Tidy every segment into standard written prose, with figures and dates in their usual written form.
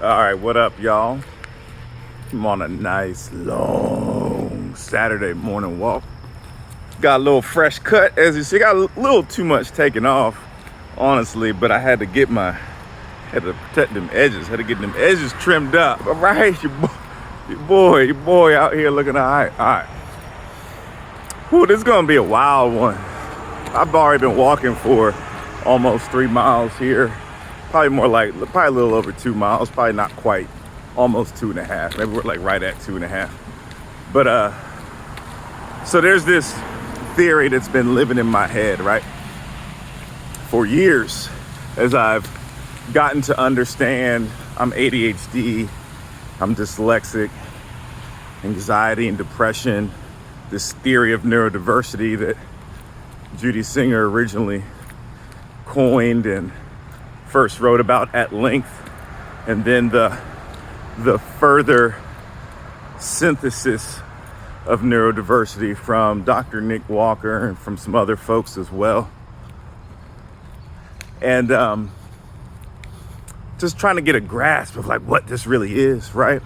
All right, what up, y'all? I'm on a nice, long Saturday morning walk. Got a little fresh cut, as you see. Got a little too much taken off, honestly, but I had to protect them edges. Had to get them edges trimmed up. All right, your boy out here looking all right. All right. Whew, this is gonna be a wild one. I've already been walking for almost 3 miles here. Probably a little over 2 miles. Probably not quite, almost 2.5. Maybe we're like right at 2.5. But so there's this theory that's been living in my head, right, for years, as I've gotten to understand I'm ADHD, I'm dyslexic, anxiety and depression, this theory of neurodiversity that Judy Singer originally coined and first wrote about at length, and then the further synthesis of neurodiversity from Dr. Nick Walker and from some other folks as well. And just trying to get a grasp of like what this really is, right?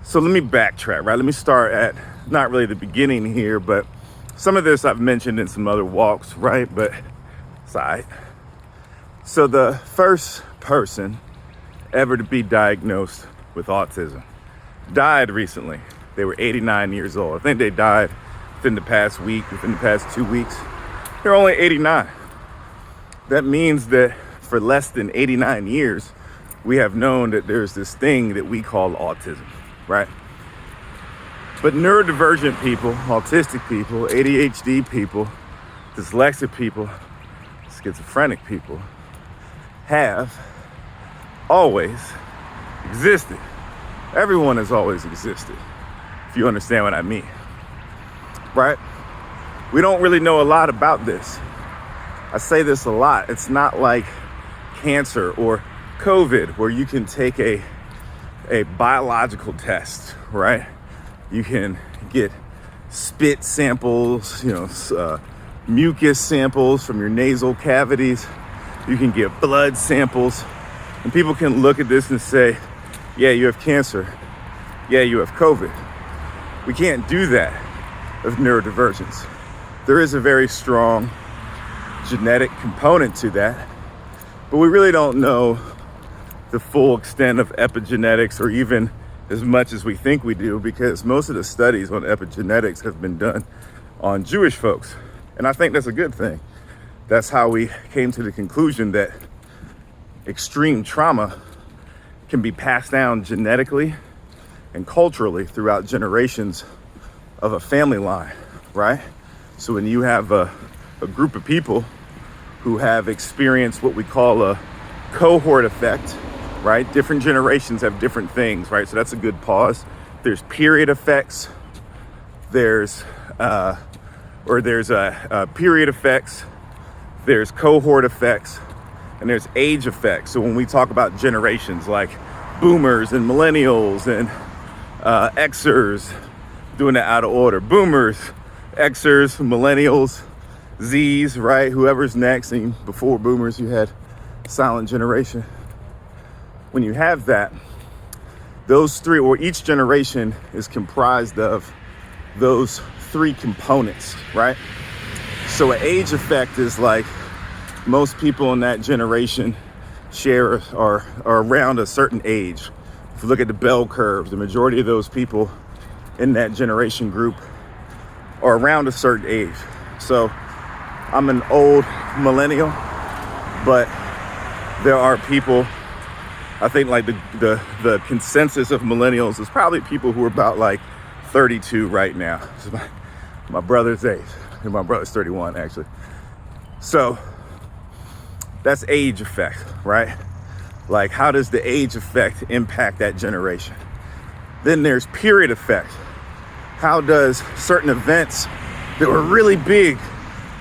So let me backtrack, right? Let me start at not really the beginning here, but some of this I've mentioned in some other walks, right? But it's all right. So the first person ever to be diagnosed with autism died recently. They were 89 years old. I think they died within the past week, within the past 2 weeks. They're only 89. That means that for less than 89 years, we have known that there's this thing that we call autism, right? But neurodivergent people, autistic people, ADHD people, dyslexic people, schizophrenic people have always existed. Everyone has always existed, if you understand what I mean, right? We don't really know a lot about this. I say this a lot. It's not like cancer or COVID where you can take a biological test, right? You can get spit samples, mucus samples from your nasal cavities. You can get blood samples, and people can look at this and say, yeah, you have cancer. Yeah, you have COVID. We can't do that with neurodivergence. There is a very strong genetic component to that, but we really don't know the full extent of epigenetics, or even as much as we think we do, because most of the studies on epigenetics have been done on Jewish folks. And I think that's a good thing. That's how we came to the conclusion that extreme trauma can be passed down genetically and culturally throughout generations of a family line, right? So when you have a group of people who have experienced what we call a cohort effect, right? Different generations have different things, right? So that's a good pause. There's period effects. There's period effects. There's cohort effects, and there's age effects. So when we talk about generations like boomers and millennials and Xers, doing it out of order. Boomers, Xers, millennials, Zs, right? Whoever's next. And before boomers, you had silent generation. When you have that, those three, or each generation is comprised of those three components, right? So an age effect is like most people in that generation are around a certain age. If you look at the bell curve, the majority of those people in that generation group are around a certain age. So I'm an old millennial, but there are people, I think like the consensus of millennials is probably people who are about like 32 right now. So my brother's age, and my brother's 31 actually. So that's age effect, right? Like, how does the age effect impact that generation? Then there's period effect. How does certain events that were really big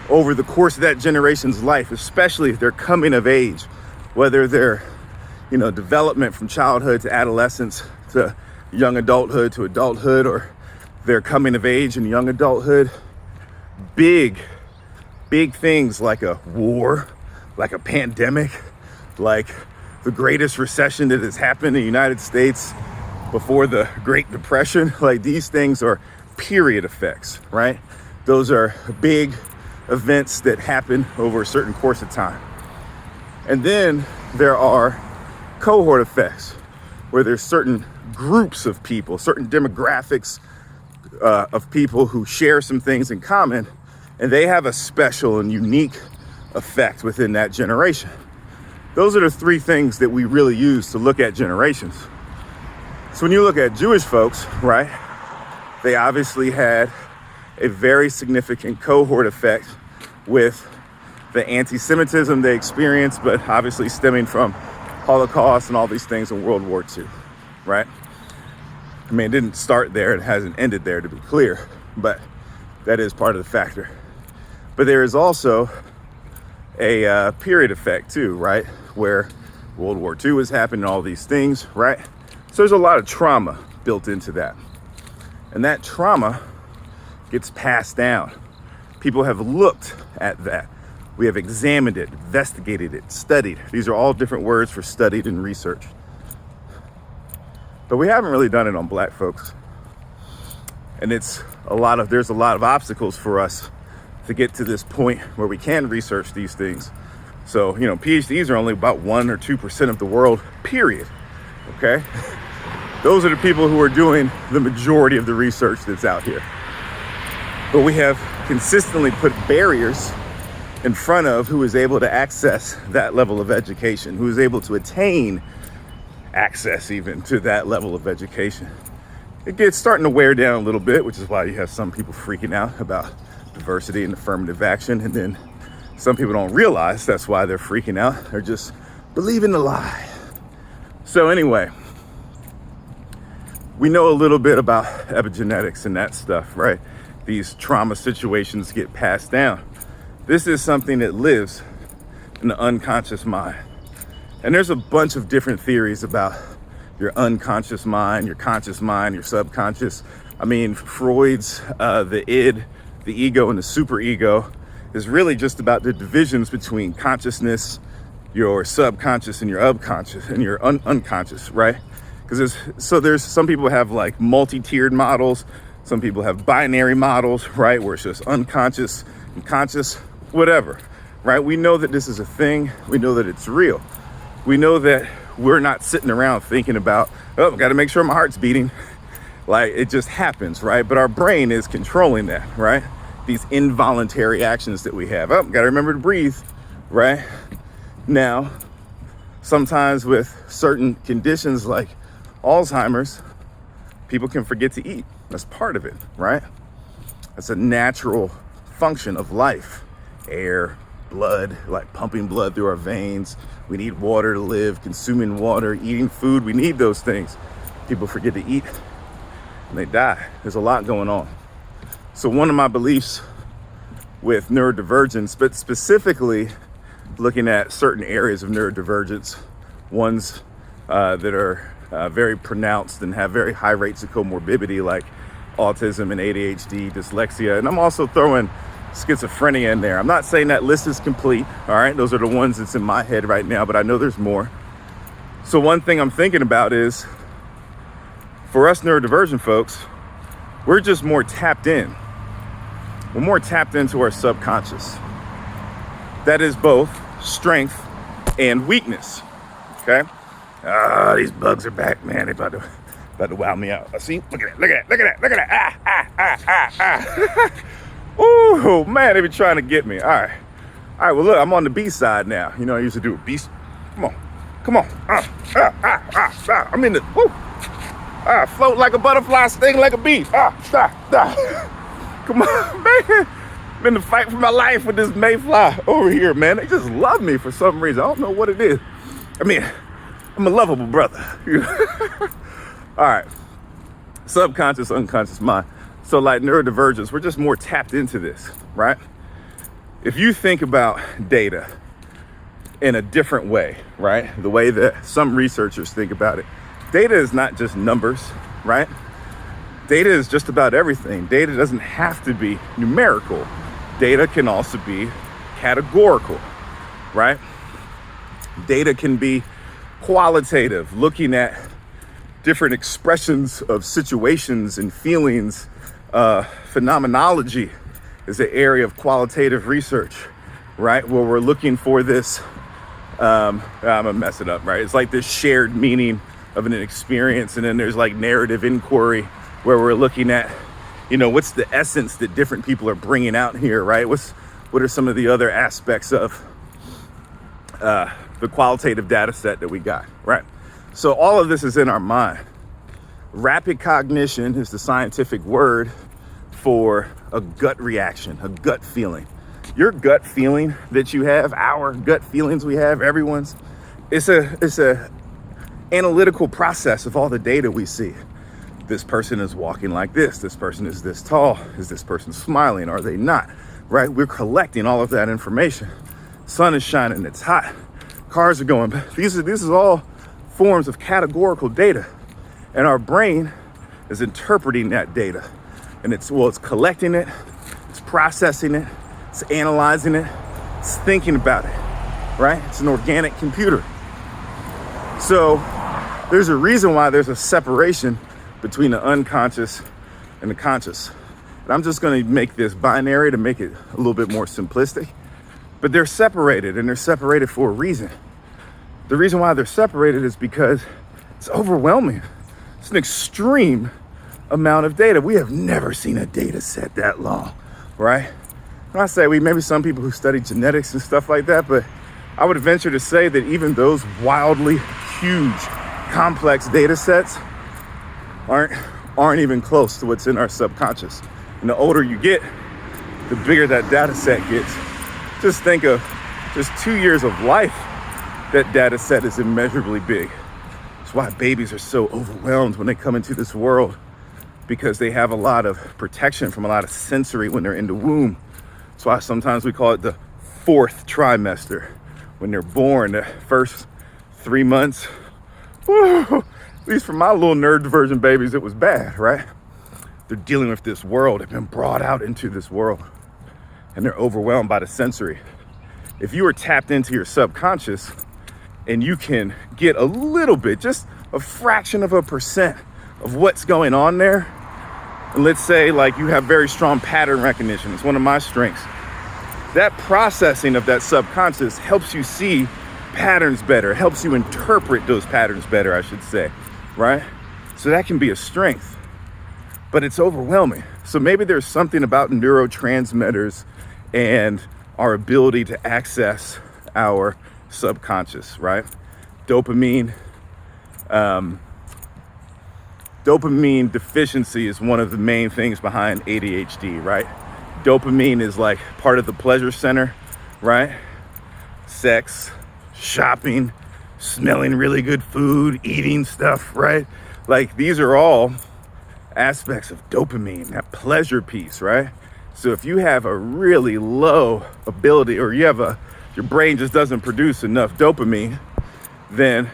over the course of that generation's life, especially if they're coming of age, whether they're, development from childhood to adolescence to young adulthood to adulthood, or they're coming of age in young adulthood, big things like a war, like a pandemic, like the greatest recession that has happened in the United States before the Great Depression. Like, these things are period effects, right? Those are big events that happen over a certain course of time. And then there are cohort effects, where there's certain groups of people, certain demographics of people who share some things in common, and they have a special and unique effect within that generation. Those are the three things that we really use to look at generations. So when you look at Jewish folks, right, they obviously had a very significant cohort effect with the anti-Semitism they experienced, but obviously stemming from Holocaust and all these things in World War II, right? I mean, it didn't start there, it hasn't ended there, to be clear, but that is part of the factor. But there is also a period effect too, right? Where World War II was happening, all these things, right? So there's a lot of trauma built into that. And that trauma gets passed down. People have looked at that. We have examined it, investigated it, studied. These are all different words for studied and researched. But we haven't really done it on Black folks. And there's a lot of obstacles for us to get to this point where we can research these things. So, PhDs are only about 1 or 2% of the world, period. Okay? Those are the people who are doing the majority of the research that's out here. But we have consistently put barriers in front of who is able to access that level of education, who is able to attain access even to that level of education. It gets starting to wear down a little bit, which is why you have some people freaking out about diversity and affirmative action. And then some people don't realize that's why they're freaking out. They're just believing the lie. So anyway, we know a little bit about epigenetics and that stuff, right? These trauma situations get passed down. This is something that lives in the unconscious mind. And there's a bunch of different theories about your unconscious mind, your conscious mind, your subconscious. I mean, Freud's the id, the ego, and the superego is really just about the divisions between consciousness, your subconscious, and your unconscious, and your unconscious, right? Because there's some people have like multi-tiered models. Some people have binary models, right? Where it's just unconscious and conscious, whatever, right? We know that this is a thing. We know that it's real. We know that we're not sitting around thinking about, oh, got to make sure my heart's beating. Like, it just happens, right? But our brain is controlling that, right? These involuntary actions that we have. Oh, got to remember to breathe, right? Now, sometimes with certain conditions like Alzheimer's, people can forget to eat. That's part of it, right? That's a natural function of life. Air, blood, like pumping blood through our veins. We need water to live, consuming water, eating food. We need those things. People forget to eat and they die. There's a lot going on. So one of my beliefs with neurodivergence, but specifically looking at certain areas of neurodivergence, ones that are very pronounced and have very high rates of comorbidity, like autism and ADHD, dyslexia, and I'm also throwing schizophrenia in there. I'm not saying that list is complete, all right? Those are the ones that's in my head right now, but I know there's more. So one thing I'm thinking about is, for us neurodivergent folks, we're just more tapped in. We're more tapped into our subconscious. That is both strength and weakness, okay? These bugs are back, man. They're about to wow me out. See, look at that. Ooh, man, they be trying to get me. All right, well, look, I'm on the B side now. I used to do a B. Come on. I'm in the, woo. Float like a butterfly, sting like a bee. Come on, man. Been to fight for my life with this mayfly over here, man. They just love me for some reason. I don't know what it is. I mean, I'm a lovable brother. All right. Subconscious, unconscious mind. So like neurodivergence, we're just more tapped into this, right? If you think about data in a different way, right? The way that some researchers think about it, data is not just numbers, right? Data is just about everything. Data doesn't have to be numerical. Data can also be categorical, right? Data can be Qualitative, looking at different expressions of situations and feelings, phenomenology is an area of qualitative research, right? Where we're looking for this, I'm gonna mess it up, right? It's like this shared meaning of an experience. And then there's like narrative inquiry where we're looking at, what's the essence that different people are bringing out here, right? What are some of the other aspects of the qualitative data set that we got, right? So all of this is in our mind. Rapid cognition is the scientific word for a gut reaction, a gut feeling. Your gut feeling that you have, our gut feelings we have, everyone's, it's a analytical process of all the data we see. This person is walking like this. This person is this tall. Is this person smiling? Are they not? Right? We're collecting all of that information. Sun is shining. It's hot. Cars are going. This is all forms of categorical data. And our brain is interpreting that data. And it's collecting it. It's processing it. It's analyzing it. It's thinking about it. Right? It's an organic computer. So there's a reason why there's a separation between the unconscious and the conscious. And I'm just going to make this binary to make it a little bit more simplistic. But they're separated, and they're separated for a reason. The reason why they're separated is because it's overwhelming. It's an extreme amount of data. We have never seen a data set that long, right? And I say maybe some people who study genetics and stuff like that, but I would venture to say that even those wildly huge, complex data sets aren't even close to what's in our subconscious. And the older you get, the bigger that data set gets. Just think of just 2 years of life, that data set is immeasurably big. That's why babies are so overwhelmed when they come into this world, because they have a lot of protection from a lot of sensory when they're in the womb. That's why sometimes we call it the 4th trimester. When they're born, the first 3 months, woo, at least for my little neurodivergent babies, it was bad, right? They're dealing with this world. They've been brought out into this world, and they're overwhelmed by the sensory. If you are tapped into your subconscious and you can get a little bit, just a fraction of a percent of what's going on there, and let's say like you have very strong pattern recognition, it's one of my strengths. That processing of that subconscious helps you see patterns better, helps you interpret those patterns better, I should say, right? So that can be a strength, but it's overwhelming. So maybe there's something about neurotransmitters and our ability to access our subconscious, right? Dopamine deficiency is one of the main things behind ADHD, right? Dopamine is like part of the pleasure center, right? Sex, shopping, smelling really good food, eating stuff, right? Like these are all aspects of dopamine, that pleasure piece, right? So if you have a really low ability, or your brain just doesn't produce enough dopamine, then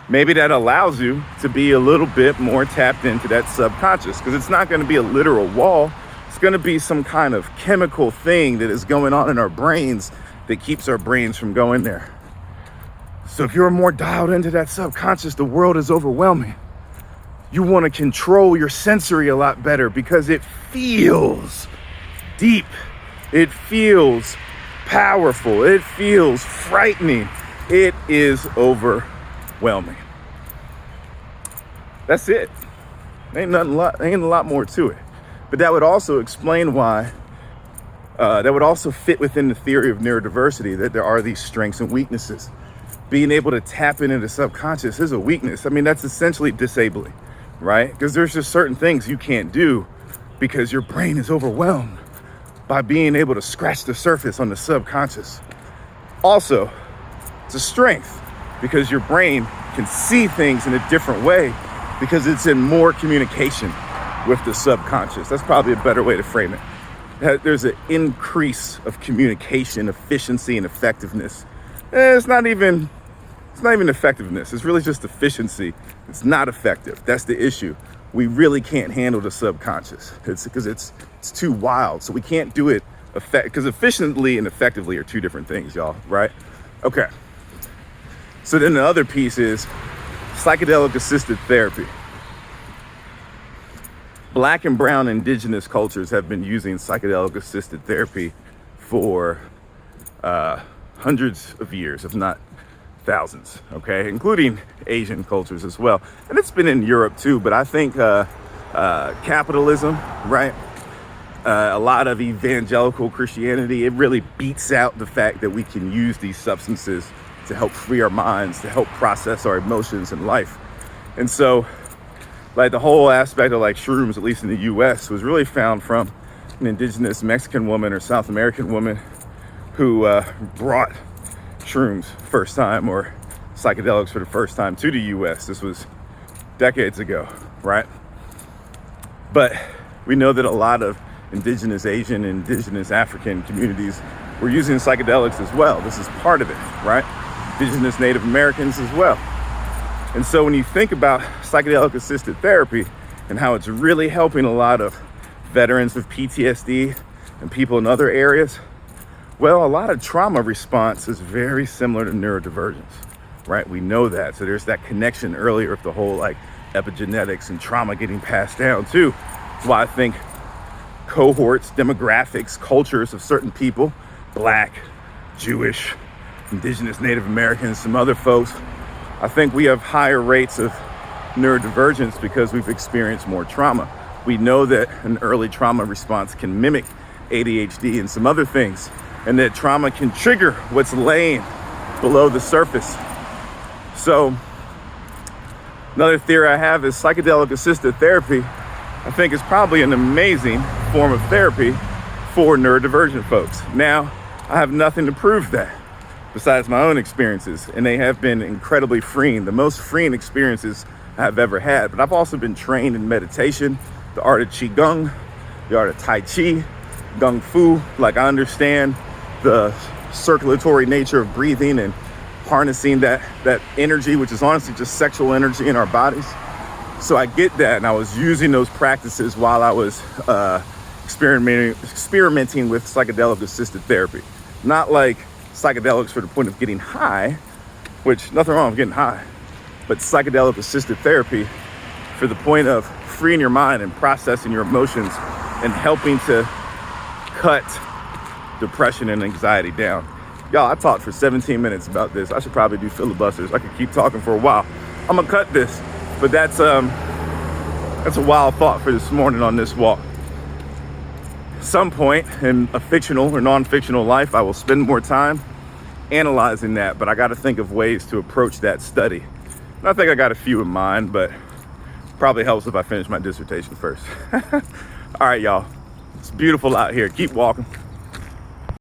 maybe that allows you to be a little bit more tapped into that subconscious, because it's not going to be a literal wall. It's going to be some kind of chemical thing that is going on in our brains that keeps our brains from going there. So if you're more dialed into that subconscious, the world is overwhelming. You want to control your sensory a lot better because it feels deep. It feels powerful. It feels frightening. It is overwhelming. That's it. Ain't a lot more to it. But that would also explain why, that would also fit within the theory of neurodiversity, that there are these strengths and weaknesses. Being able to tap into the subconscious is a weakness. I mean, that's essentially disabling, right? Because there's just certain things you can't do because your brain is overwhelmed by being able to scratch the surface on the subconscious. Also, it's a strength because your brain can see things in a different way because it's in more communication with the subconscious. That's probably a better way to frame it. There's an increase of communication, efficiency, and effectiveness. It's not even effectiveness. It's really just efficiency. It's not effective. That's the issue. We really can't handle the subconscious. It's because it's too wild. So we can't do it because efficiently and effectively are two different things, y'all, right? Okay. So then the other piece is psychedelic assisted therapy. Black and brown indigenous cultures have been using psychedelic assisted therapy for hundreds of years, if not thousands, okay, including Asian cultures as well. And it's been in Europe too, but I think capitalism, right? A lot of evangelical Christianity, it really beats out the fact that we can use these substances to help free our minds, to help process our emotions in life. And so, like, the whole aspect of like shrooms, at least in the US, was really found from an indigenous Mexican woman or South American woman who brought shrooms first time, or psychedelics for the first time, to the US. This was decades ago, right? But we know that a lot of indigenous Asian, indigenous African communities were using psychedelics as well. This is part of it, right? Indigenous Native Americans as well. And so when you think about psychedelic assisted therapy and how it's really helping a lot of veterans with PTSD and people in other areas, well, a lot of trauma response is very similar to neurodivergence, right? We know that. So there's that connection earlier with the whole like epigenetics and trauma getting passed down too. That's why I think cohorts, demographics, cultures of certain people, Black, Jewish, indigenous Native Americans, some other folks, I think we have higher rates of neurodivergence because we've experienced more trauma. We know that an early trauma response can mimic ADHD and some other things, and that trauma can trigger what's laying below the surface. So another theory I have is psychedelic assisted therapy, I think, is probably an amazing form of therapy for neurodivergent folks. Now, I have nothing to prove that besides my own experiences, and they have been incredibly freeing, the most freeing experiences I've ever had. But I've also been trained in meditation, the art of Qigong, the art of Tai Chi, Kung Fu. Like, I understand the circulatory nature of breathing and harnessing that energy, which is honestly just sexual energy in our bodies. So I get that, and I was using those practices while I was experimenting with psychedelic assisted therapy. Not like psychedelics for the point of getting high, which nothing wrong with getting high, but psychedelic assisted therapy for the point of freeing your mind and processing your emotions and helping to cut depression and anxiety down. Y'all, I talked for 17 minutes about this. I should probably do filibusters. I could keep talking for a while. I'm gonna cut this, but that's a wild thought for this morning on this walk. Some point in a fictional or non-fictional life, I will spend more time analyzing that, but I got to think of ways to approach that study. And I think I got a few in mind, but probably helps if I finish my dissertation first. All right, y'all, it's beautiful out here. Keep walking.